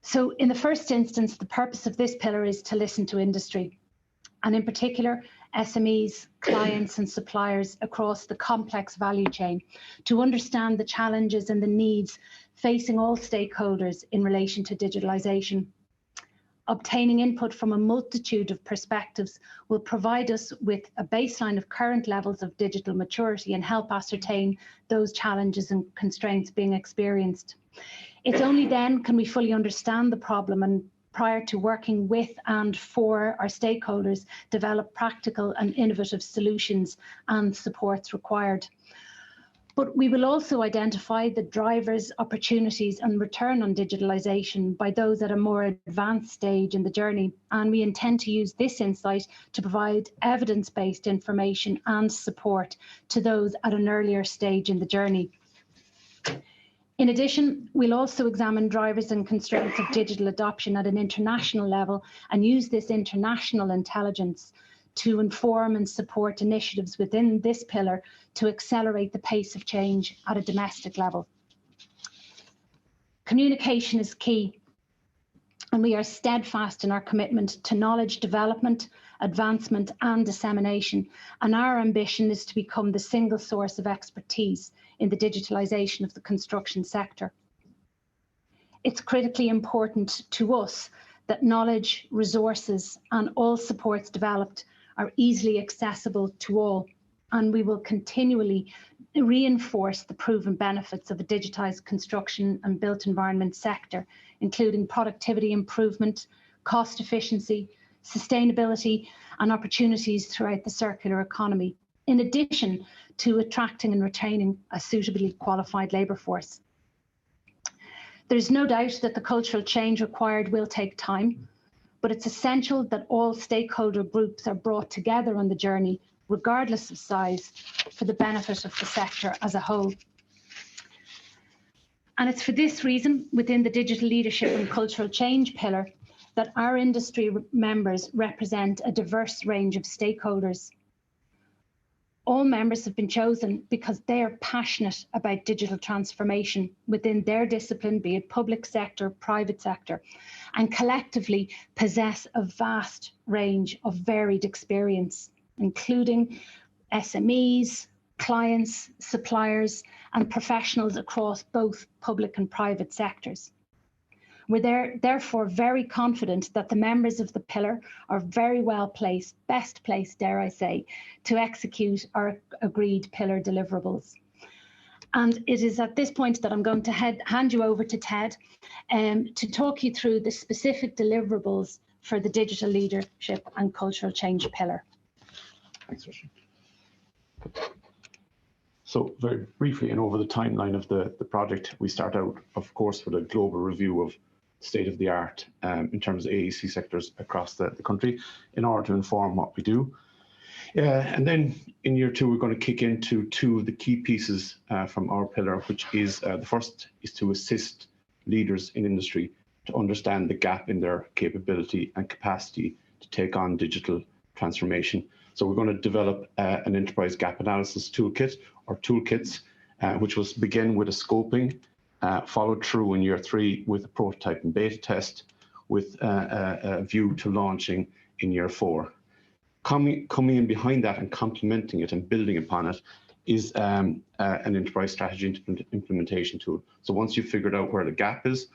So in the first instance, the purpose of this pillar is to listen to industry, and in particular, SMEs, clients and suppliers across the complex value chain, to understand the challenges and the needs facing all stakeholders in relation to digitalisation. Obtaining input from a multitude of perspectives will provide us with a baseline of current levels of digital maturity and help ascertain those challenges and constraints being experienced. It's only then can we fully understand the problem and, prior to working with and for our stakeholders, develop practical and innovative solutions and supports required. But we will also identify the drivers, opportunities and return on digitalisation by those at a more advanced stage in the journey, and we intend to use this insight to provide evidence-based information and support to those at an earlier stage in the journey. In addition, we'll also examine drivers and constraints of digital adoption at an international level and use this international intelligence to inform and support initiatives within this pillar to accelerate the pace of change at a domestic level. Communication is key, and we are steadfast in our commitment to knowledge development, advancement and dissemination, and our ambition is to become the single source of expertise in the digitalisation of the construction sector. It's critically important to us that knowledge, resources and all supports developed are easily accessible to all, and we will continually reinforce the proven benefits of a digitised construction and built environment sector, including productivity improvement, cost efficiency, sustainability and opportunities throughout the circular economy, in addition to attracting and retaining a suitably qualified labour force. There is no doubt that the cultural change required will take time, but it's essential that all stakeholder groups are brought together on the journey, regardless of size, for the benefit of the sector as a whole. And it's for this reason, within the digital leadership and cultural change pillar, that our industry members represent a diverse range of stakeholders. All members have been chosen because they are passionate about digital transformation within their discipline, be it public sector, private sector, and collectively possess a vast range of varied experience, including SMEs, clients, suppliers, and professionals across both public and private sectors. We're therefore very confident that the members of the pillar are very well placed, best placed, dare I say, to execute our agreed pillar deliverables. And it is at this point that I'm going to hand you over to Ted to talk you through the specific deliverables for the digital leadership and cultural change pillar. Thanks, Richard. So very briefly and over the timeline of the project, we start out, of course, with a global review of state of the art in terms of AEC sectors across the country in order to inform what we do. And then in year two, we're going to kick into two of the key pieces from our pillar, which is the first is to assist leaders in industry to understand the gap in their capability and capacity to take on digital transformation. So we're going to develop an enterprise gap analysis toolkit or toolkits, which will begin with a scoping, followed through in year three with a prototype and beta test, with a view to launching in year four. Coming in behind that and complementing it and building upon it is an enterprise strategy implementation tool. So once you've figured out where the gap is,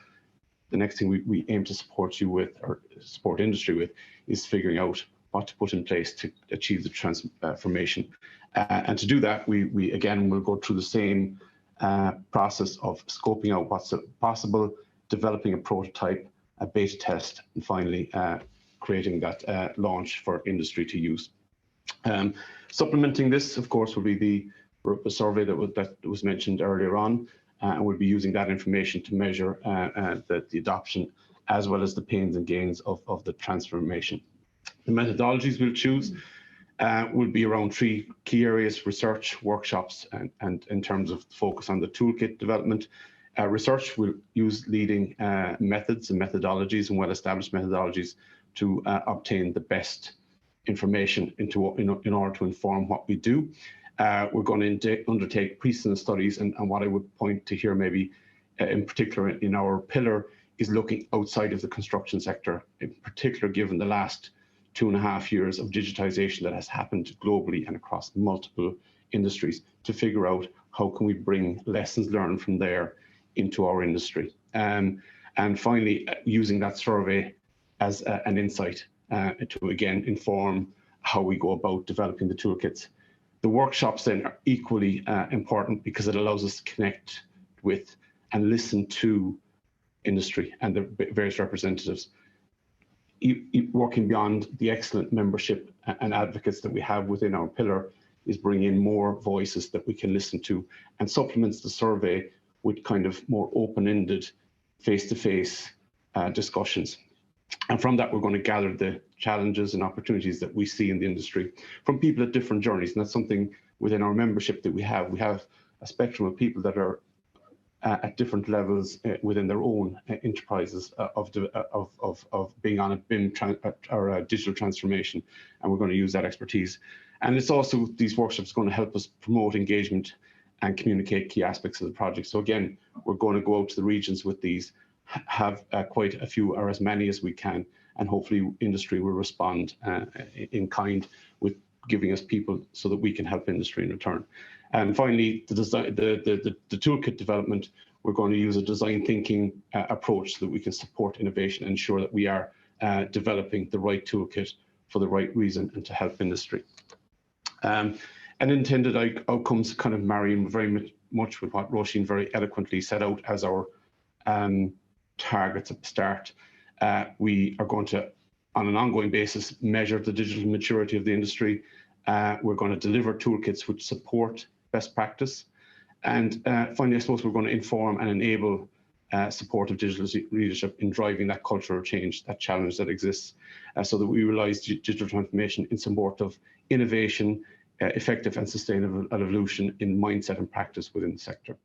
the next thing we aim to support you with, or support industry with, is figuring out what to put in place to achieve the transformation. And to do that, we again will go through the same process of scoping out what's possible, developing a prototype, a beta test, and finally creating that launch for industry to use. Supplementing this, of course, will be the survey that was mentioned earlier on, and we'll be using that information to measure the adoption as well as the pains and gains of the transformation. The methodologies we'll choose will be around three key areas: research, workshops, and in terms of focus on the toolkit development. Research will use leading methods and methodologies and well-established methodologies to obtain the best information in order to inform what we do. We're going to undertake precedent studies, and what I would point to here maybe in particular in our pillar is looking outside of the construction sector, in particular given the last 2.5 years of digitization that has happened globally and across multiple industries, to figure out how can we bring lessons learned from there into our industry. And finally, using that survey as an insight to again inform how we go about developing the toolkits. The workshops then are equally important because it allows us to connect with and listen to industry and the various representatives. Working beyond the excellent membership and advocates that we have within our pillar is bringing in more voices that we can listen to, and supplements the survey with kind of more open-ended, face-to-face discussions. And from that, we're going to gather the challenges and opportunities that we see in the industry from people at different journeys. And that's something within our membership that we have. We have a spectrum of people that are at different levels within their own enterprises of being on a BIM or a digital transformation, and we're going to use that expertise. And it's also, these workshops are going to help us promote engagement and communicate key aspects of the project. So again, we're going to go out to the regions with these, have quite a few or as many as we can, and hopefully industry will respond in kind with giving us people so that we can help industry in return. And finally, the toolkit development, we're going to use a design thinking approach so that we can support innovation and ensure that we are developing the right toolkit for the right reason and to help industry. And intended outcomes kind of marrying very much with what Roisin very eloquently set out as our targets at the start. We are going to, on an ongoing basis, measure the digital maturity of the industry. We're going to deliver toolkits which support best practice. And finally, I suppose we're going to inform and enable supportive digital leadership in driving that cultural change, that challenge that exists, so that we realize digital transformation in support of innovation, effective and sustainable evolution in mindset and practice within the sector.